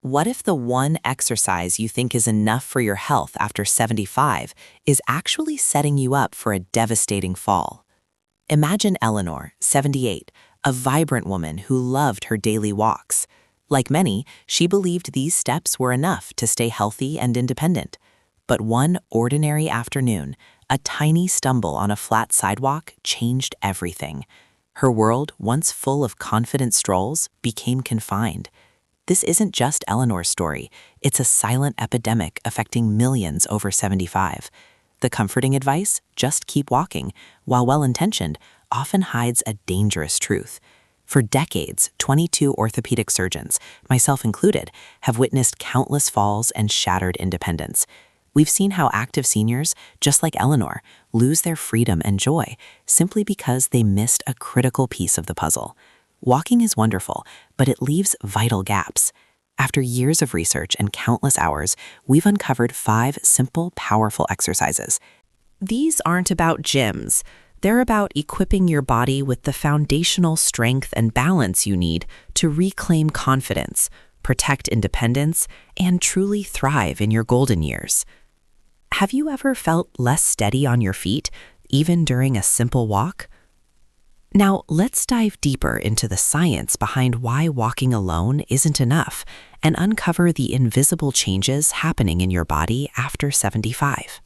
What if the one exercise you think is enough for your health after 75 is actually setting you up for a devastating fall? Imagine Eleanor, 78, a vibrant woman who loved her daily walks. Like many, she believed these steps were enough to stay healthy and independent. But one ordinary afternoon, a tiny stumble on a flat sidewalk changed everything. Her world, once full of confident strolls, became confined. This isn't just Eleanor's story, it's a silent epidemic affecting millions over 75. The comforting advice, just keep walking, while well-intentioned, often hides a dangerous truth. For decades, 22 orthopedic surgeons, myself included, have witnessed countless falls and shattered independence. We've seen how active seniors, just like Eleanor, lose their freedom and joy simply because they missed a critical piece of the puzzle. Walking is wonderful, but it leaves vital gaps. After years of research and countless hours, we've uncovered 5 simple, powerful exercises. These aren't about gyms. They're about equipping your body with the foundational strength and balance you need to reclaim confidence, protect independence, and truly thrive in your golden years. Have you ever felt less steady on your feet, even during a simple walk? Now, let's dive deeper into the science behind why walking alone isn't enough and uncover the invisible changes happening in your body after 75.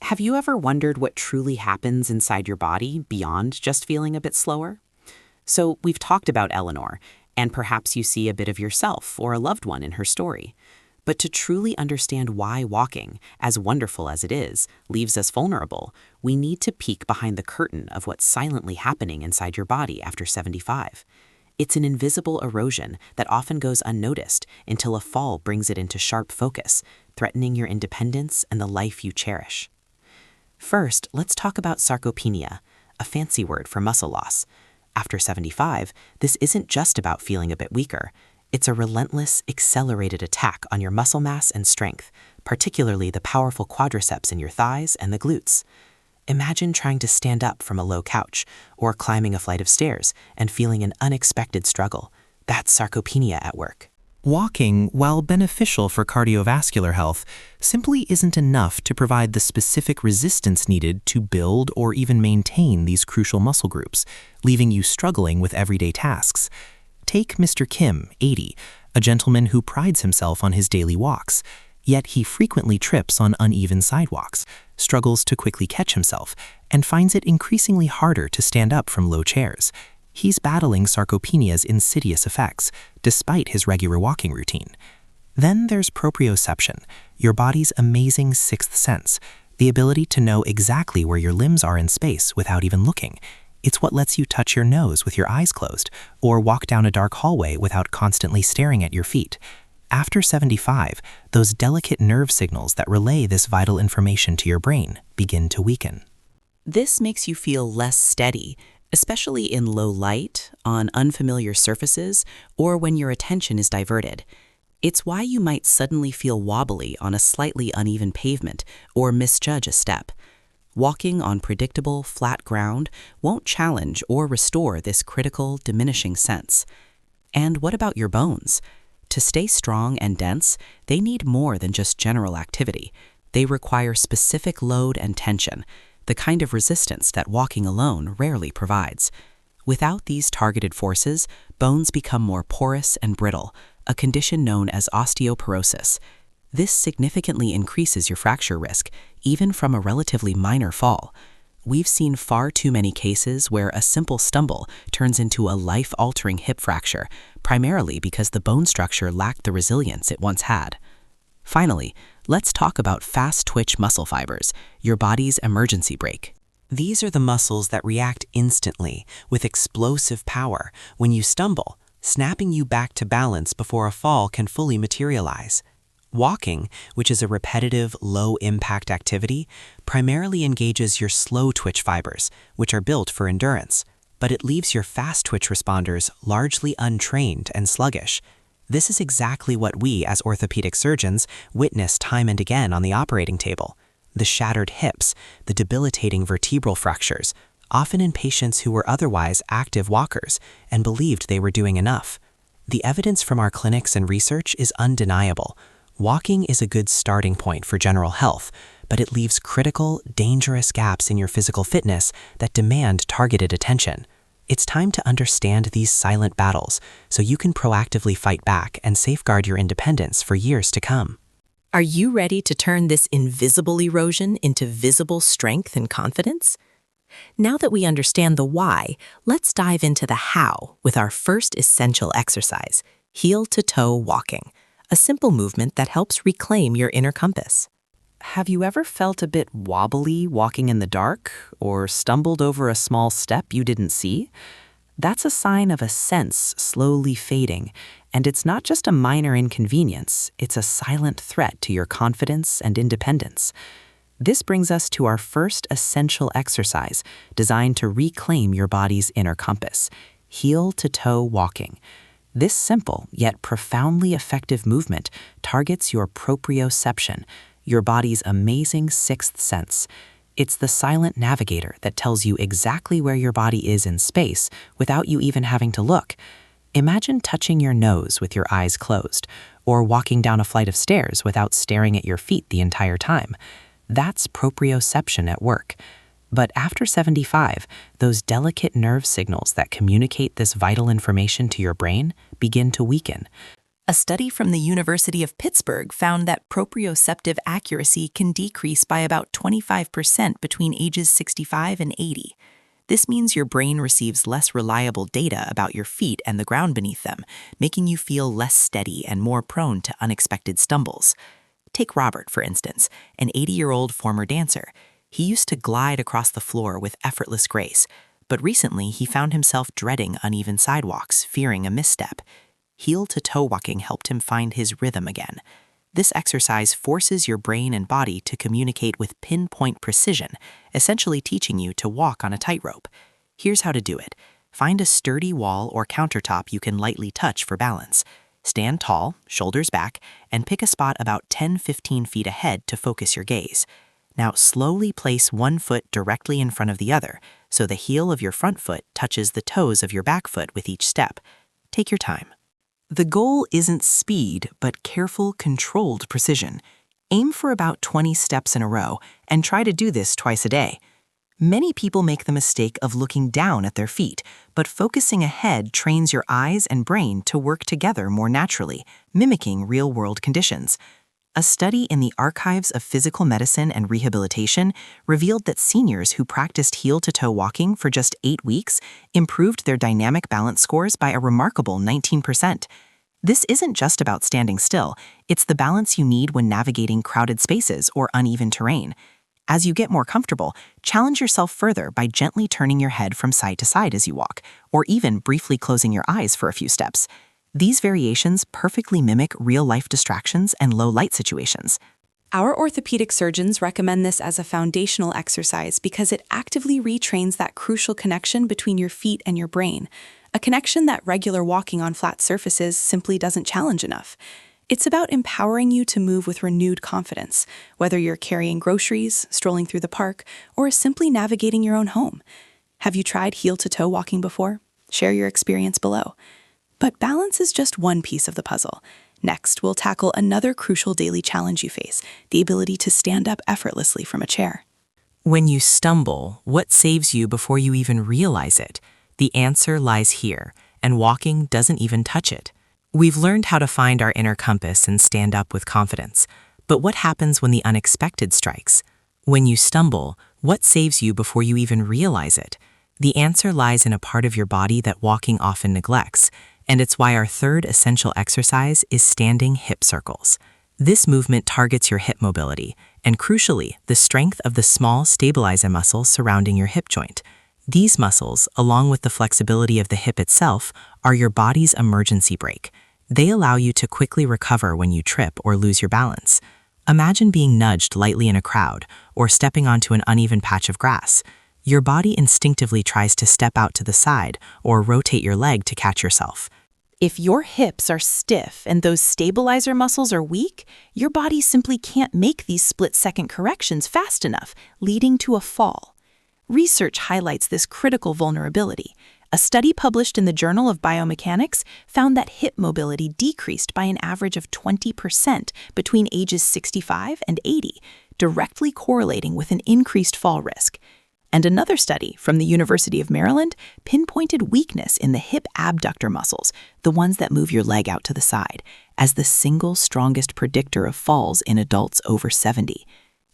Have you ever wondered what truly happens inside your body beyond just feeling a bit slower? So we've talked about Eleanor, and perhaps you see a bit of yourself or a loved one in her story. But to truly understand why walking, as wonderful as it is, leaves us vulnerable, we need to peek behind the curtain of what's silently happening inside your body after 75. It's an invisible erosion that often goes unnoticed until a fall brings it into sharp focus, threatening your independence and the life you cherish. First, let's talk about sarcopenia, a fancy word for muscle loss. After 75, this isn't just about feeling a bit weaker. It's a relentless, accelerated attack on your muscle mass and strength, particularly the powerful quadriceps in your thighs and the glutes. Imagine trying to stand up from a low couch or climbing a flight of stairs and feeling an unexpected struggle. That's sarcopenia at work. Walking, while beneficial for cardiovascular health, simply isn't enough to provide the specific resistance needed to build or even maintain these crucial muscle groups, leaving you struggling with everyday tasks. Take Mr. Kim, 80, a gentleman who prides himself on his daily walks, yet he frequently trips on uneven sidewalks, struggles to quickly catch himself, and finds it increasingly harder to stand up from low chairs. He's battling sarcopenia's insidious effects, despite his regular walking routine. Then there's proprioception, your body's amazing sixth sense, the ability to know exactly where your limbs are in space without even looking. It's what lets you touch your nose with your eyes closed, or walk down a dark hallway without constantly staring at your feet. After 75, those delicate nerve signals that relay this vital information to your brain begin to weaken. This makes you feel less steady, especially in low light, on unfamiliar surfaces, or when your attention is diverted. It's why you might suddenly feel wobbly on a slightly uneven pavement or misjudge a step. Walking on predictable, flat ground won't challenge or restore this critical, diminishing sense. And what about your bones? To stay strong and dense, they need more than just general activity. They require specific load and tension, the kind of resistance that walking alone rarely provides. Without these targeted forces, bones become more porous and brittle, a condition known as osteoporosis. This significantly increases your fracture risk, even from a relatively minor fall. We've seen far too many cases where a simple stumble turns into a life-altering hip fracture, primarily because the bone structure lacked the resilience it once had. Finally, let's talk about fast-twitch muscle fibers, your body's emergency brake. These are the muscles that react instantly, with explosive power, when you stumble, snapping you back to balance before a fall can fully materialize. Walking, which is a repetitive, low-impact activity, primarily engages your slow-twitch fibers, which are built for endurance, but it leaves your fast-twitch responders largely untrained and sluggish. This is exactly what we, as orthopedic surgeons, witness time and again on the operating table. The shattered hips, the debilitating vertebral fractures, often in patients who were otherwise active walkers and believed they were doing enough. The evidence from our clinics and research is undeniable. Walking is a good starting point for general health, but it leaves critical, dangerous gaps in your physical fitness that demand targeted attention. It's time to understand these silent battles so you can proactively fight back and safeguard your independence for years to come. Are you ready to turn this invisible erosion into visible strength and confidence? Now that we understand the why, let's dive into the how with our first essential exercise, heel-to-toe walking, a simple movement that helps reclaim your inner compass. Have you ever felt a bit wobbly walking in the dark or stumbled over a small step you didn't see? That's a sign of a sense slowly fading, and it's not just a minor inconvenience, it's a silent threat to your confidence and independence. This brings us to our first essential exercise designed to reclaim your body's inner compass, heel-to-toe walking. This simple yet profoundly effective movement targets your proprioception, your body's amazing sixth sense. It's the silent navigator that tells you exactly where your body is in space without you even having to look. Imagine touching your nose with your eyes closed, or walking down a flight of stairs without staring at your feet the entire time. That's proprioception at work. But after 75, those delicate nerve signals that communicate this vital information to your brain begin to weaken. A study from the University of Pittsburgh found that proprioceptive accuracy can decrease by about 25% between ages 65 and 80. This means your brain receives less reliable data about your feet and the ground beneath them, making you feel less steady and more prone to unexpected stumbles. Take Robert, for instance, an 80-year-old former dancer. He used to glide across the floor with effortless grace, but recently he found himself dreading uneven sidewalks, fearing a misstep. Heel-to-toe walking helped him find his rhythm again. This exercise forces your brain and body to communicate with pinpoint precision, essentially teaching you to walk on a tightrope. Here's how to do it. Find a sturdy wall or countertop you can lightly touch for balance. Stand tall, shoulders back, and pick a spot about 10-15 feet ahead to focus your gaze. Now slowly place one foot directly in front of the other, so the heel of your front foot touches the toes of your back foot with each step. Take your time. The goal isn't speed, but careful, controlled precision. Aim for about 20 steps in a row, and try to do this twice a day. Many people make the mistake of looking down at their feet, but focusing ahead trains your eyes and brain to work together more naturally, mimicking real-world conditions. A study in the Archives of Physical Medicine and Rehabilitation revealed that seniors who practiced heel-to-toe walking for just 8 weeks improved their dynamic balance scores by a remarkable 19%. This isn't just about standing still, it's the balance you need when navigating crowded spaces or uneven terrain. As you get more comfortable, challenge yourself further by gently turning your head from side to side as you walk, or even briefly closing your eyes for a few steps. These variations perfectly mimic real-life distractions and low-light situations. Our orthopedic surgeons recommend this as a foundational exercise because it actively retrains that crucial connection between your feet and your brain, a connection that regular walking on flat surfaces simply doesn't challenge enough. It's about empowering you to move with renewed confidence, whether you're carrying groceries, strolling through the park, or simply navigating your own home. Have you tried heel-to-toe walking before? Share your experience below. But balance is just one piece of the puzzle. Next, we'll tackle another crucial daily challenge you face, the ability to stand up effortlessly from a chair. When you stumble, what saves you before you even realize it? The answer lies here, and walking doesn't even touch it. We've learned how to find our inner compass and stand up with confidence. But what happens when the unexpected strikes? When you stumble, what saves you before you even realize it? The answer lies in a part of your body that walking often neglects, and it's why our third essential exercise is standing hip circles. This movement targets your hip mobility, and crucially, the strength of the small stabilizer muscles surrounding your hip joint. These muscles, along with the flexibility of the hip itself, are your body's emergency brake. They allow you to quickly recover when you trip or lose your balance. Imagine being nudged lightly in a crowd or stepping onto an uneven patch of grass. Your body instinctively tries to step out to the side or rotate your leg to catch yourself. If your hips are stiff and those stabilizer muscles are weak, your body simply can't make these split-second corrections fast enough, leading to a fall. Research highlights this critical vulnerability. A study published in the Journal of Biomechanics found that hip mobility decreased by an average of 20% between ages 65 and 80, directly correlating with an increased fall risk. And another study from the University of Maryland pinpointed weakness in the hip abductor muscles, the ones that move your leg out to the side, as the single strongest predictor of falls in adults over 70.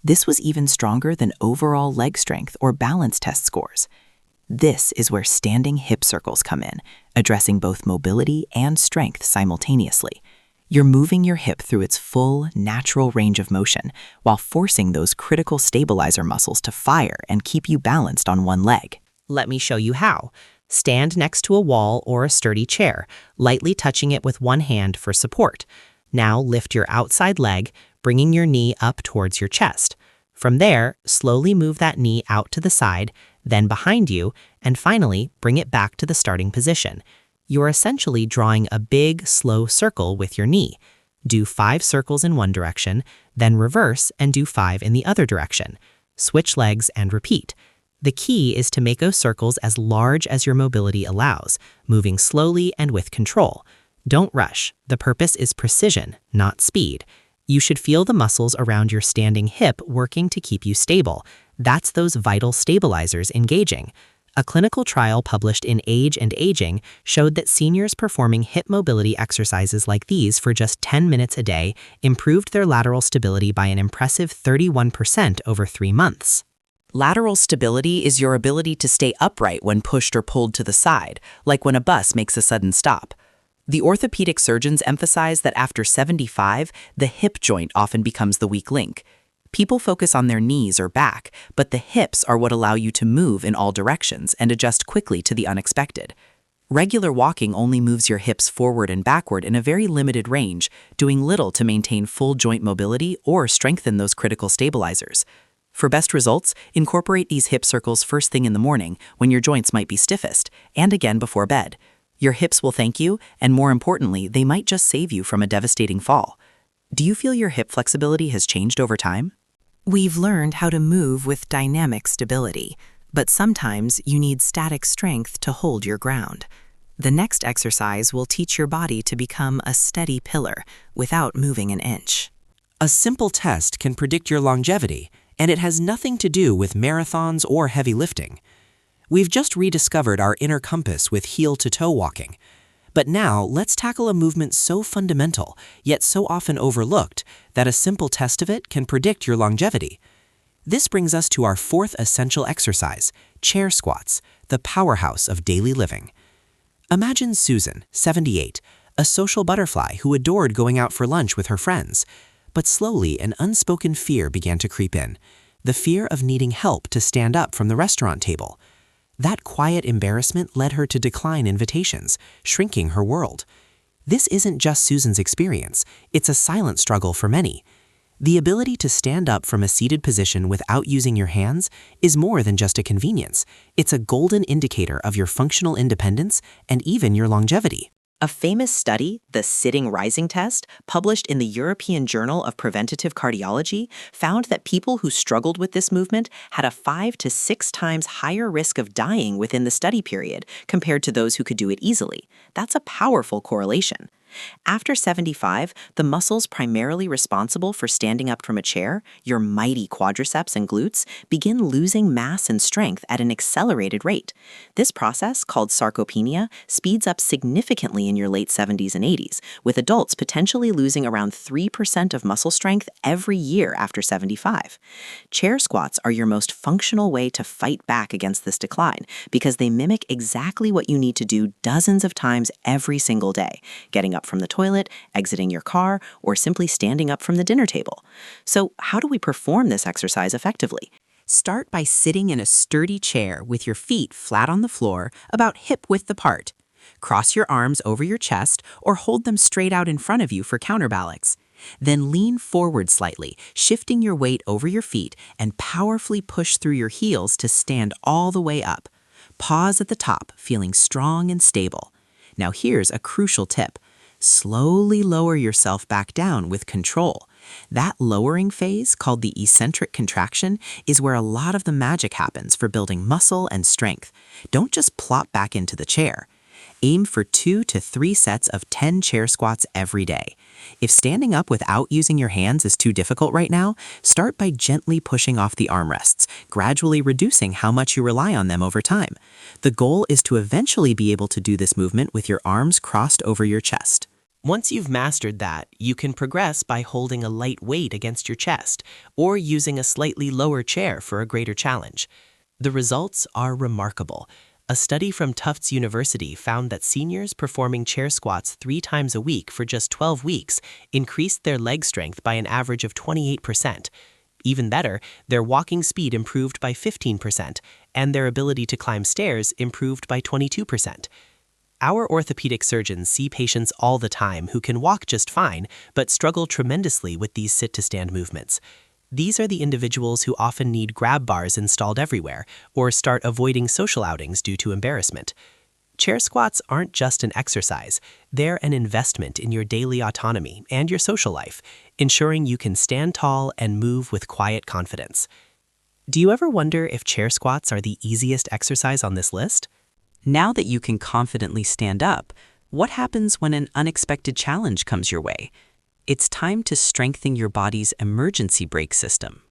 This was even stronger than overall leg strength or balance test scores. This is where standing hip circles come in, addressing both mobility and strength simultaneously. You're moving your hip through its full, natural range of motion while forcing those critical stabilizer muscles to fire and keep you balanced on one leg. Let me show you how. Stand next to a wall or a sturdy chair, lightly touching it with one hand for support. Now lift your outside leg, bringing your knee up towards your chest. From there, slowly move that knee out to the side, then behind you, and finally bring it back to the starting position. You're essentially drawing a big, slow circle with your knee. Do 5 circles in one direction, then reverse and do 5 in the other direction. Switch legs and repeat. The key is to make those circles as large as your mobility allows, moving slowly and with control. Don't rush. The purpose is precision, not speed. You should feel the muscles around your standing hip working to keep you stable. That's those vital stabilizers engaging. A clinical trial published in Age and Aging showed that seniors performing hip mobility exercises like these for just 10 minutes a day improved their lateral stability by an impressive 31% over 3 months. Lateral stability is your ability to stay upright when pushed or pulled to the side, like when a bus makes a sudden stop. The orthopedic surgeons emphasize that after 75, the hip joint often becomes the weak link. People focus on their knees or back, but the hips are what allow you to move in all directions and adjust quickly to the unexpected. Regular walking only moves your hips forward and backward in a very limited range, doing little to maintain full joint mobility or strengthen those critical stabilizers. For best results, incorporate these hip circles first thing in the morning when your joints might be stiffest, and again before bed. Your hips will thank you, and more importantly, they might just save you from a devastating fall. Do you feel your hip flexibility has changed over time? We've learned how to move with dynamic stability, but sometimes you need static strength to hold your ground. The next exercise will teach your body to become a steady pillar without moving an inch. A simple test can predict your longevity, and it has nothing to do with marathons or heavy lifting. We've just rediscovered our inner compass with heel-to-toe walking. But now, let's tackle a movement so fundamental, yet so often overlooked, that a simple test of it can predict your longevity. This brings us to our 4th essential exercise, chair squats, the powerhouse of daily living. Imagine Susan, 78, a social butterfly who adored going out for lunch with her friends. But slowly, an unspoken fear began to creep in, the fear of needing help to stand up from the restaurant table. That quiet embarrassment led her to decline invitations, shrinking her world. This isn't just Susan's experience, it's a silent struggle for many. The ability to stand up from a seated position without using your hands is more than just a convenience. It's a golden indicator of your functional independence and even your longevity. A famous study, the sitting rising test, published in the European Journal of Preventative Cardiology, found that people who struggled with this movement had a 5 to 6 times higher risk of dying within the study period compared to those who could do it easily. That's a powerful correlation. After 75, the muscles primarily responsible for standing up from a chair, your mighty quadriceps and glutes, begin losing mass and strength at an accelerated rate. This process, called sarcopenia, speeds up significantly in your late 70s and 80s, with adults potentially losing around 3% of muscle strength every year after 75. Chair squats are your most functional way to fight back against this decline because they mimic exactly what you need to do dozens of times every single day, getting up from the toilet, exiting your car, or simply standing up from the dinner table. So how do we perform this exercise effectively? Start by sitting in a sturdy chair with your feet flat on the floor, about hip-width apart. Cross your arms over your chest or hold them straight out in front of you for counterbalance. Then lean forward slightly, shifting your weight over your feet and powerfully push through your heels to stand all the way up. Pause at the top, feeling strong and stable. Now here's a crucial tip. Slowly lower yourself back down with control. That lowering phase, called the eccentric contraction, is where a lot of the magic happens for building muscle and strength. Don't just plop back into the chair. Aim for 2 to 3 sets of 10 chair squats every day. If standing up without using your hands is too difficult right now, start by gently pushing off the armrests, gradually reducing how much you rely on them over time. The goal is to eventually be able to do this movement with your arms crossed over your chest. Once you've mastered that, you can progress by holding a light weight against your chest or using a slightly lower chair for a greater challenge. The results are remarkable. A study from Tufts University found that seniors performing chair squats 3 times a week for just 12 weeks increased their leg strength by an average of 28%. Even better, their walking speed improved by 15%, and their ability to climb stairs improved by 22%. Our orthopedic surgeons see patients all the time who can walk just fine, but struggle tremendously with these sit-to-stand movements. These are the individuals who often need grab bars installed everywhere or start avoiding social outings due to embarrassment. Chair squats aren't just an exercise, they're an investment in your daily autonomy and your social life, ensuring you can stand tall and move with quiet confidence. Do you ever wonder if chair squats are the easiest exercise on this list? Now that you can confidently stand up, what happens when an unexpected challenge comes your way? It's time to strengthen your body's emergency brake system.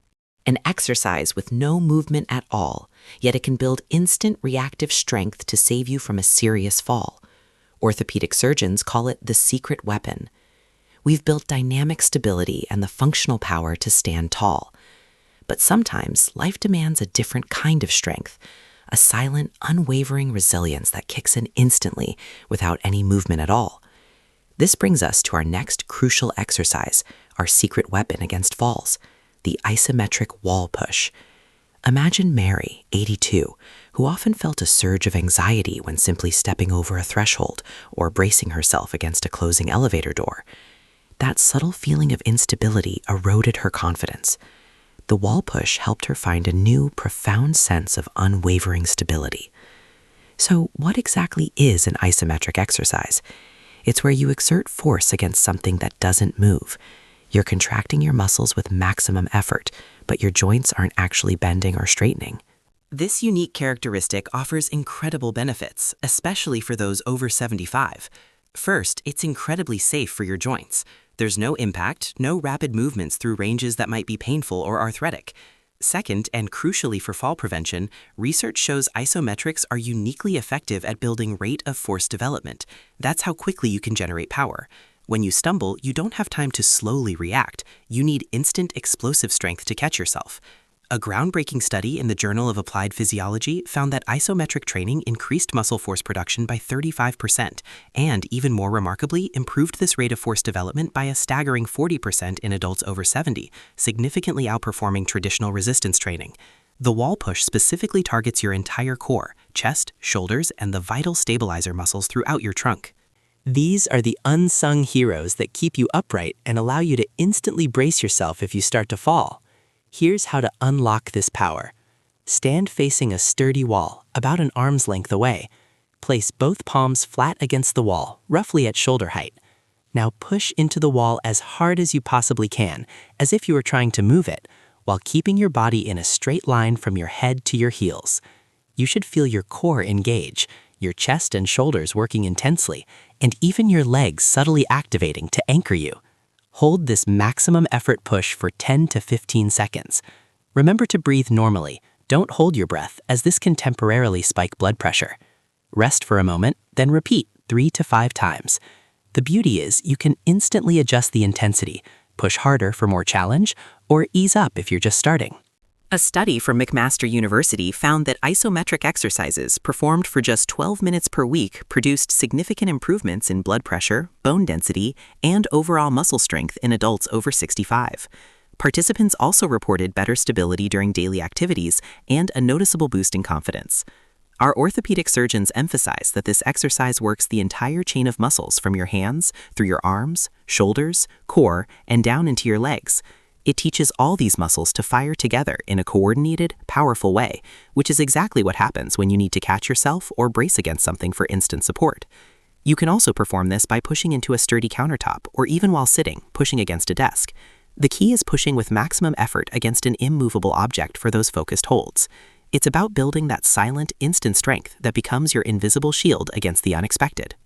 An exercise with no movement at all, yet it can build instant reactive strength to save you from a serious fall. Orthopedic surgeons call it the secret weapon. We've built dynamic stability and the functional power to stand tall. But sometimes life demands a different kind of strength, a silent, unwavering resilience that kicks in instantly without any movement at all. This brings us to our next crucial exercise, our secret weapon against falls, the isometric wall push. Imagine Mary, 82, who often felt a surge of anxiety when simply stepping over a threshold or bracing herself against a closing elevator door. That subtle feeling of instability eroded her confidence. The wall push helped her find a new, profound sense of unwavering stability. So, what exactly is an isometric exercise? It's where you exert force against something that doesn't move. You're contracting your muscles with maximum effort, but your joints aren't actually bending or straightening. This unique characteristic offers incredible benefits, especially for those over 75. First, it's incredibly safe for your joints. There's no impact, no rapid movements through ranges that might be painful or arthritic. Second, and crucially for fall prevention, research shows isometrics are uniquely effective at building rate of force development. That's how quickly you can generate power. When you stumble, you don't have time to slowly react. You need instant explosive strength to catch yourself. A groundbreaking study in the Journal of Applied Physiology found that isometric training increased muscle force production by 35%, and even more remarkably, improved this rate of force development by a staggering 40% in adults over 70, significantly outperforming traditional resistance training. The wall push specifically targets your entire core, chest, shoulders, and the vital stabilizer muscles throughout your trunk. These are the unsung heroes that keep you upright and allow you to instantly brace yourself if you start to fall. Here's how to unlock this power. Stand facing a sturdy wall, about an arm's length away. Place both palms flat against the wall, roughly at shoulder height. Now push into the wall as hard as you possibly can, as if you were trying to move it, while keeping your body in a straight line from your head to your heels. You should feel your core engage, your chest and shoulders working intensely, and even your legs subtly activating to anchor you. Hold this maximum effort push for 10 to 15 seconds. Remember to breathe normally. Don't hold your breath, as this can temporarily spike blood pressure. Rest for a moment, then repeat 3 to 5 times. The beauty is you can instantly adjust the intensity, push harder for more challenge, or ease up if you're just starting. A study from McMaster University found that isometric exercises performed for just 12 minutes per week produced significant improvements in blood pressure, bone density, and overall muscle strength in adults over 65. Participants also reported better stability during daily activities and a noticeable boost in confidence. Our orthopedic surgeons emphasize that this exercise works the entire chain of muscles from your hands, through your arms, shoulders, core, and down into your legs. It teaches all these muscles to fire together in a coordinated, powerful way, which is exactly what happens when you need to catch yourself or brace against something for instant support. You can also perform this by pushing into a sturdy countertop or even while sitting, pushing against a desk. The key is pushing with maximum effort against an immovable object for those focused holds. It's about building that silent, instant strength that becomes your invisible shield against the unexpected.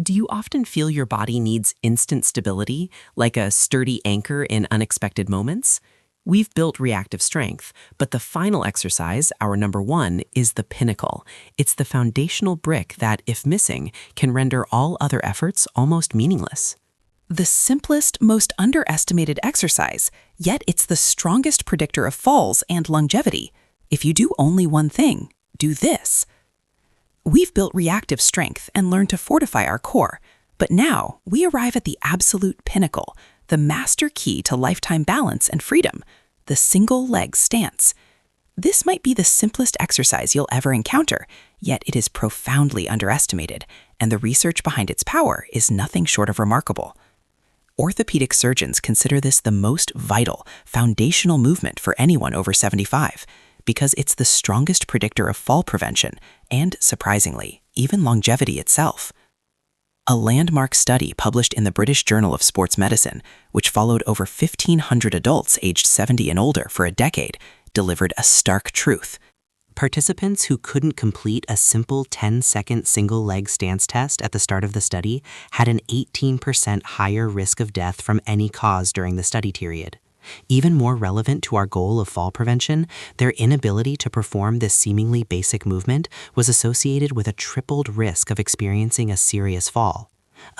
Do you often feel your body needs instant stability, like a sturdy anchor in unexpected moments? We've built reactive strength, but the final exercise, our number 1, is the pinnacle. It's the foundational brick that, if missing, can render all other efforts almost meaningless. The simplest, most underestimated exercise, yet it's the strongest predictor of falls and longevity. If you do only one thing, do this. We've built reactive strength and learned to fortify our core, but now we arrive at the absolute pinnacle, the master key to lifetime balance and freedom, the single leg stance. This might be the simplest exercise you'll ever encounter, yet it is profoundly underestimated, and the research behind its power is nothing short of remarkable. Orthopedic surgeons consider this the most vital, foundational movement for anyone over 75, because it's the strongest predictor of fall prevention and, surprisingly, even longevity itself. A landmark study published in the British Journal of Sports Medicine, which followed over 1,500 adults aged 70 and older for a decade, delivered a stark truth. Participants who couldn't complete a simple 10-second single-leg stance test at the start of the study had an 18% higher risk of death from any cause during the study period. Even more relevant to our goal of fall prevention, their inability to perform this seemingly basic movement was associated with a tripled risk of experiencing a serious fall.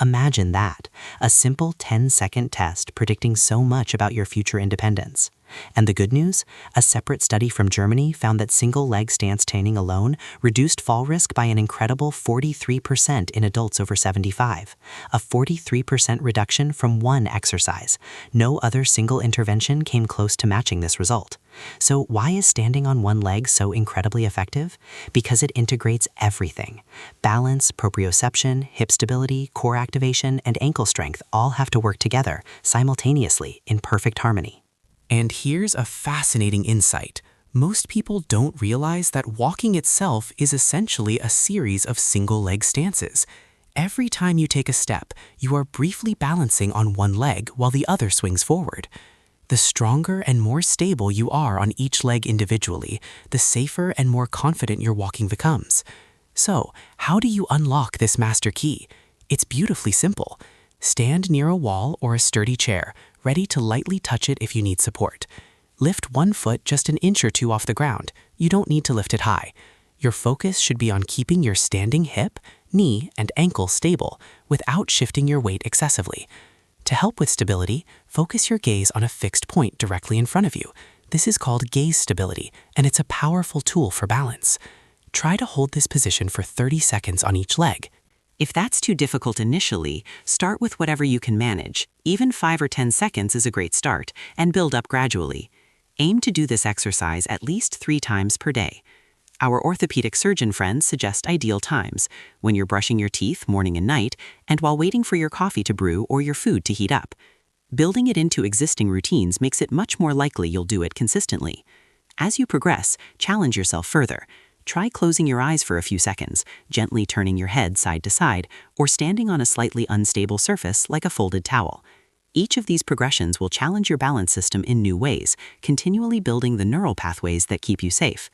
Imagine that, a simple 10-second test predicting so much about your future independence. And the good news? A separate study from Germany found that single-leg stance training alone reduced fall risk by an incredible 43% in adults over 75, a 43% reduction from one exercise. No other single intervention came close to matching this result. So why is standing on one leg so incredibly effective? Because it integrates everything. Balance, proprioception, hip stability, core activation, and ankle strength all have to work together, simultaneously, in perfect harmony. And here's a fascinating insight. Most people don't realize that walking itself is essentially a series of single-leg stances. Every time you take a step, you are briefly balancing on one leg while the other swings forward. The stronger and more stable you are on each leg individually, the safer and more confident your walking becomes. So, how do you unlock this master key? It's beautifully simple. Stand near a wall or a sturdy chair, ready to lightly touch it if you need support. Lift one foot just an inch or two off the ground. You don't need to lift it high. Your focus should be on keeping your standing hip, knee, and ankle stable without shifting your weight excessively. To help with stability, focus your gaze on a fixed point directly in front of you. This is called gaze stability, and it's a powerful tool for balance. Try to hold this position for 30 seconds on each leg. If that's too difficult initially, start with whatever you can manage. Even 5 or 10 seconds is a great start, and build up gradually. Aim to do this exercise at least 3 times per day. Our orthopedic surgeon friends suggest ideal times, when you're brushing your teeth morning and night, and while waiting for your coffee to brew or your food to heat up. Building it into existing routines makes it much more likely you'll do it consistently. As you progress, challenge yourself further. Try closing your eyes for a few seconds, gently turning your head side to side, or standing on a slightly unstable surface like a folded towel. Each of these progressions will challenge your balance system in new ways, continually building the neural pathways that keep you safe.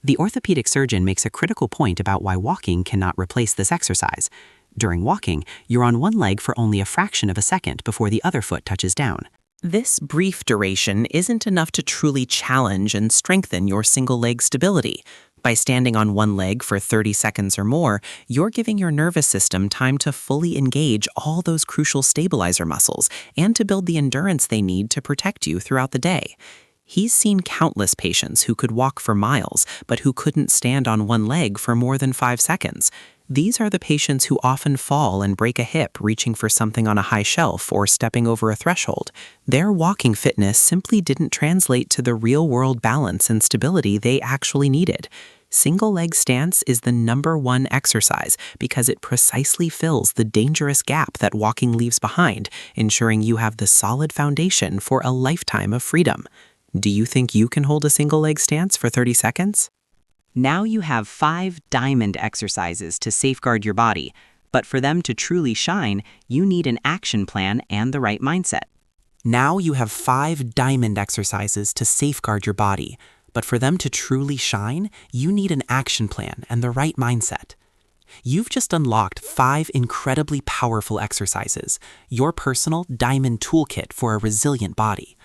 The orthopedic surgeon makes a critical point about why walking cannot replace this exercise. During walking, you're on one leg for only a fraction of a second before the other foot touches down. This brief duration isn't enough to truly challenge and strengthen your single-leg stability. By standing on one leg for 30 seconds or more, you're giving your nervous system time to fully engage all those crucial stabilizer muscles and to build the endurance they need to protect you throughout the day. He's seen countless patients who could walk for miles, but who couldn't stand on one leg for more than 5 seconds. These are the patients who often fall and break a hip reaching for something on a high shelf or stepping over a threshold. Their walking fitness simply didn't translate to the real-world balance and stability they actually needed. Single-leg stance is the #1 exercise because it precisely fills the dangerous gap that walking leaves behind, ensuring you have the solid foundation for a lifetime of freedom. Do you think you can hold a single-leg stance for 30 seconds? Now you have 5 diamond exercises to safeguard your body, but for them to truly shine, you need an action plan and the right mindset. Now you have 5 diamond exercises to safeguard your body, but for them to truly shine, you need an action plan and the right mindset. You've just unlocked 5 incredibly powerful exercises, your personal diamond toolkit for a resilient body.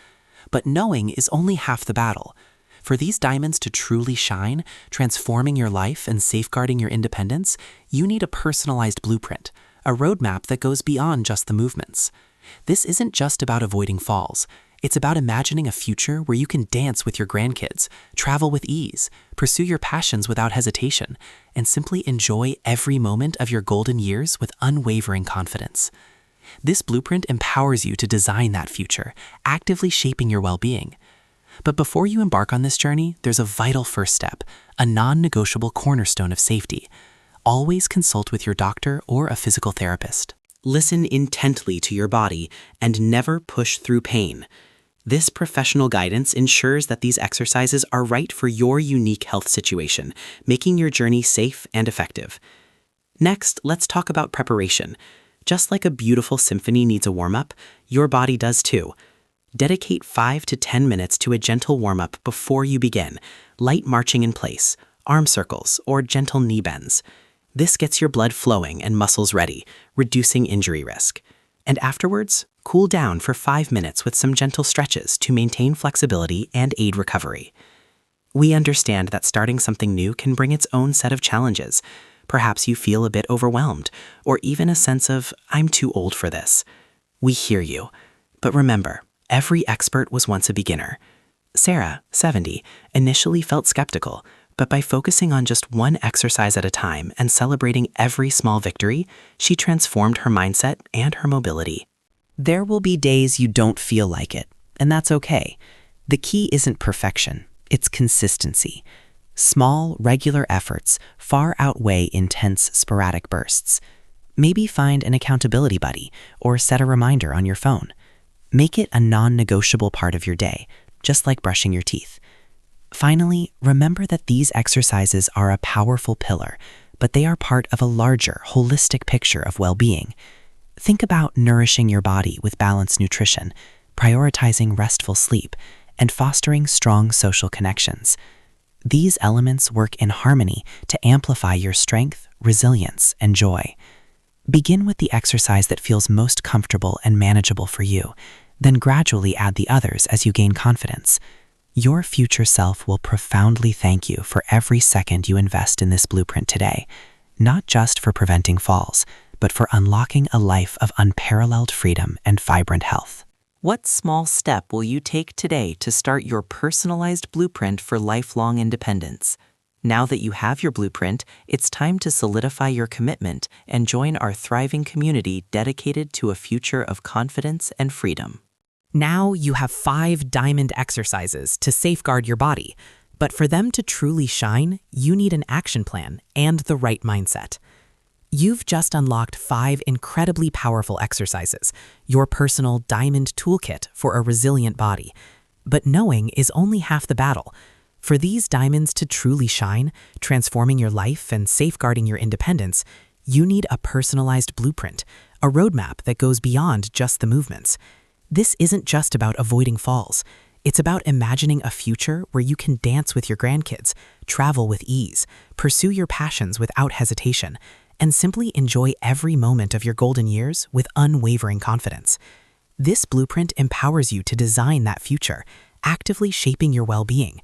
But knowing is only half the battle. For these diamonds to truly shine, transforming your life and safeguarding your independence, you need a personalized blueprint, a roadmap that goes beyond just the movements. This isn't just about avoiding falls. It's about imagining a future where you can dance with your grandkids, travel with ease, pursue your passions without hesitation, and simply enjoy every moment of your golden years with unwavering confidence. This blueprint empowers you to design that future, actively shaping your well-being. But before you embark on this journey, there's a vital first step, a non-negotiable cornerstone of safety. Always consult with your doctor or a physical therapist. Listen intently to your body and never push through pain. This professional guidance ensures that these exercises are right for your unique health situation, making your journey safe and effective. Next, let's talk about preparation. Just like a beautiful symphony needs a warm-up, your body does too. Dedicate 5 to 10 minutes to a gentle warm-up before you begin, light marching in place, arm circles, or gentle knee bends. This gets your blood flowing and muscles ready, reducing injury risk. And afterwards, cool down for 5 minutes with some gentle stretches to maintain flexibility and aid recovery. We understand that starting something new can bring its own set of challenges. Perhaps you feel a bit overwhelmed, or even a sense of, I'm too old for this. We hear you. But remember, every expert was once a beginner. Sarah, 70, initially felt skeptical, but by focusing on just one exercise at a time and celebrating every small victory, she transformed her mindset and her mobility. There will be days you don't feel like it, and that's okay. The key isn't perfection, it's consistency. Small, regular efforts far outweigh intense, sporadic bursts. Maybe find an accountability buddy or set a reminder on your phone. Make it a non-negotiable part of your day, just like brushing your teeth. Finally, remember that these exercises are a powerful pillar, but they are part of a larger, holistic picture of well-being. Think about nourishing your body with balanced nutrition, prioritizing restful sleep, and fostering strong social connections. These elements work in harmony to amplify your strength, resilience, and joy. Begin with the exercise that feels most comfortable and manageable for you, then gradually add the others as you gain confidence. Your future self will profoundly thank you for every second you invest in this blueprint today, not just for preventing falls, but for unlocking a life of unparalleled freedom and vibrant health. What small step will you take today to start your personalized blueprint for lifelong independence? Now that you have your blueprint, it's time to solidify your commitment and join our thriving community dedicated to a future of confidence and freedom. Now you have 5 diamond exercises to safeguard your body, but for them to truly shine, you need an action plan and the right mindset. You've just unlocked 5 incredibly powerful exercises, your personal diamond toolkit for a resilient body. But knowing is only half the battle. For these diamonds to truly shine, transforming your life and safeguarding your independence, you need a personalized blueprint, a roadmap that goes beyond just the movements. This isn't just about avoiding falls. It's about imagining a future where you can dance with your grandkids, travel with ease, pursue your passions without hesitation, and simply enjoy every moment of your golden years with unwavering confidence. This blueprint empowers you to design that future, actively shaping your well-being.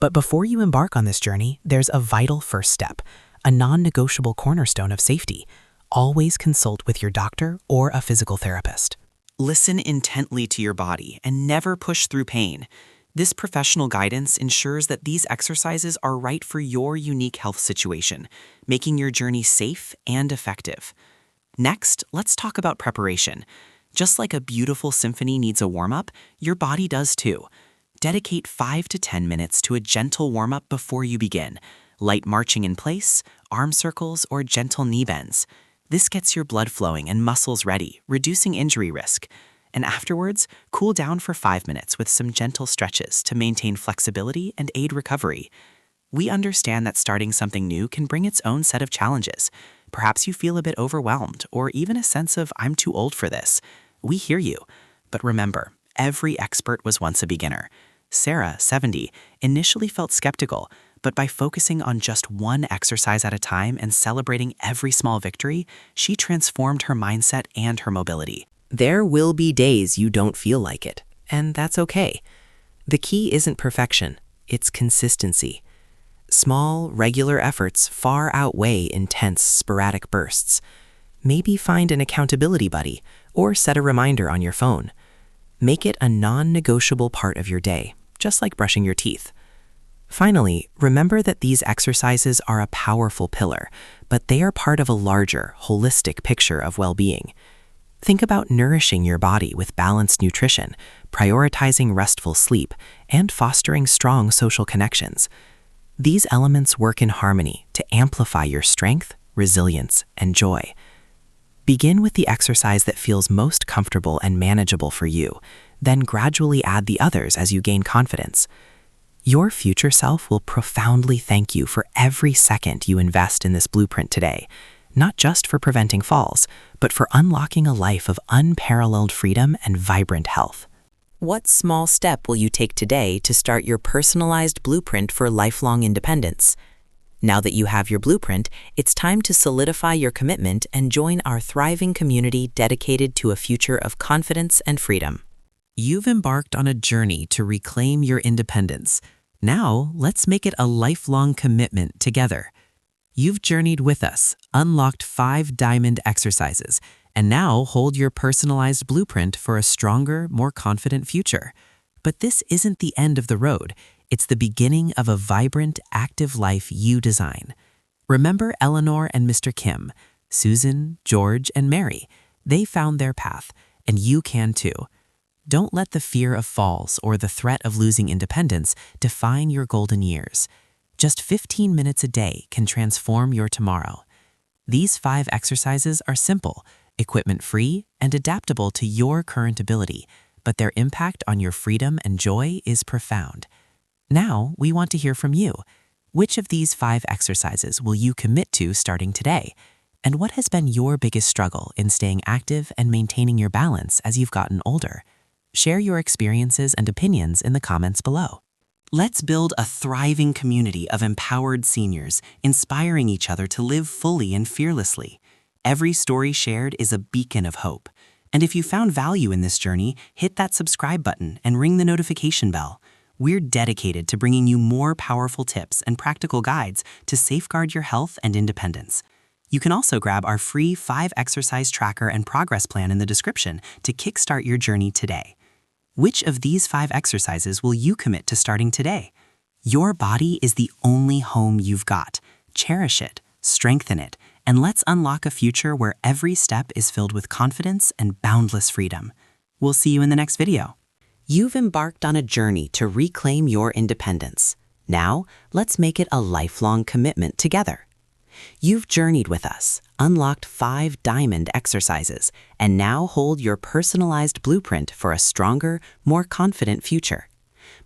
But before you embark on this journey, there's a vital first step, a non-negotiable cornerstone of safety. Always consult with your doctor or a physical therapist. Listen intently to your body and never push through pain. This professional guidance ensures that these exercises are right for your unique health situation, making your journey safe and effective. Next, let's talk about preparation. Just like a beautiful symphony needs a warm-up, your body does too. Dedicate 5 to 10 minutes to a gentle warm-up before you begin. Light marching in place, arm circles, or gentle knee bends. This gets your blood flowing and muscles ready, reducing injury risk. And afterwards, cool down for 5 minutes with some gentle stretches to maintain flexibility and aid recovery. We understand that starting something new can bring its own set of challenges. Perhaps you feel a bit overwhelmed or even a sense of, I'm too old for this. We hear you. But remember, every expert was once a beginner. Sarah, 70, initially felt skeptical, but by focusing on just one exercise at a time and celebrating every small victory, she transformed her mindset and her mobility. There will be days you don't feel like it, and that's okay. The key isn't perfection, it's consistency. Small, regular efforts far outweigh intense, sporadic bursts. Maybe find an accountability buddy or set a reminder on your phone. Make it a non-negotiable part of your day, just like brushing your teeth. Finally, remember that these exercises are a powerful pillar, but they are part of a larger, holistic picture of well-being. Think about nourishing your body with balanced nutrition, prioritizing restful sleep, and fostering strong social connections. These elements work in harmony to amplify your strength, resilience, and joy. Begin with the exercise that feels most comfortable and manageable for you, then gradually add the others as you gain confidence. Your future self will profoundly thank you for every second you invest in this blueprint today, not just for preventing falls, but for unlocking a life of unparalleled freedom and vibrant health. What small step will you take today to start your personalized blueprint for lifelong independence? Now that you have your blueprint, it's time to solidify your commitment and join our thriving community dedicated to a future of confidence and freedom. You've embarked on a journey to reclaim your independence. Now, let's make it a lifelong commitment together. You've journeyed with us, unlocked 5 diamond exercises, and now hold your personalized blueprint for a stronger, more confident future. But this isn't the end of the road. It's the beginning of a vibrant, active life you design. Remember Eleanor and Mr. Kim, Susan, George, and Mary. They found their path, and you can too. Don't let the fear of falls or the threat of losing independence define your golden years. Just 15 minutes a day can transform your tomorrow. These 5 exercises are simple, equipment-free, and adaptable to your current ability, but their impact on your freedom and joy is profound. Now, we want to hear from you. Which of these 5 exercises will you commit to starting today? And what has been your biggest struggle in staying active and maintaining your balance as you've gotten older? Share your experiences and opinions in the comments below. Let's build a thriving community of empowered seniors, inspiring each other to live fully and fearlessly. Every story shared is a beacon of hope. And if you found value in this journey, hit that subscribe button and ring the notification bell. We're dedicated to bringing you more powerful tips and practical guides to safeguard your health and independence. You can also grab our free 5-exercise tracker and progress plan in the description to kickstart your journey today. Which of these 5 exercises will you commit to starting today? Your body is the only home you've got. Cherish it, strengthen it, and let's unlock a future where every step is filled with confidence and boundless freedom. We'll see you in the next video. You've embarked on a journey to reclaim your independence. Now, let's make it a lifelong commitment together. You've journeyed with us, unlocked 5 diamond exercises, and now hold your personalized blueprint for a stronger, more confident future.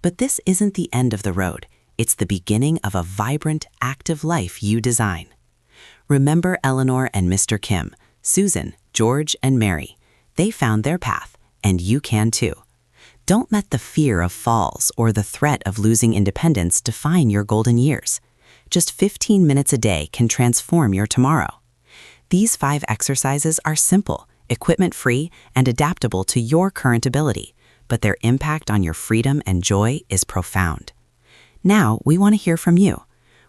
But this isn't the end of the road. It's the beginning of a vibrant, active life you design. Remember Eleanor and Mr. Kim, Susan, George, and Mary. They found their path, and you can too. Don't let the fear of falls or the threat of losing independence define your golden years. Just 15 minutes a day can transform your tomorrow. These 5 exercises are simple, equipment-free, and adaptable to your current ability, but their impact on your freedom and joy is profound. Now, we want to hear from you.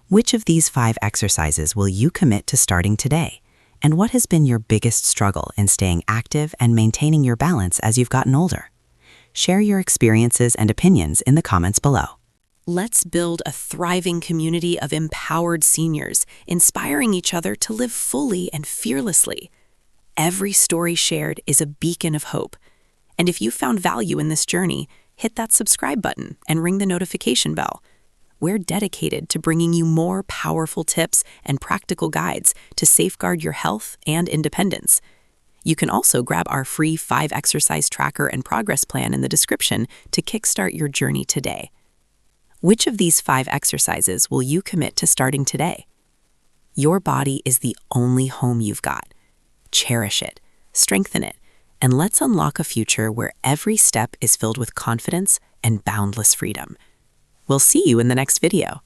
Which of these 5 exercises will you commit to starting today? And what has been your biggest struggle in staying active and maintaining your balance as you've gotten older? Share your experiences and opinions in the comments below. Let's build a thriving community of empowered seniors, inspiring each other to live fully and fearlessly. Every story shared is a beacon of hope. And if you found value in this journey, hit that subscribe button and ring the notification bell. We're dedicated to bringing you more powerful tips and practical guides to safeguard your health and independence. You can also grab our free 5-exercise tracker and progress plan in the description to kickstart your journey today. Which of these 5 exercises will you commit to starting today? Your body is the only home you've got. Cherish it, strengthen it, and let's unlock a future where every step is filled with confidence and boundless freedom. We'll see you in the next video.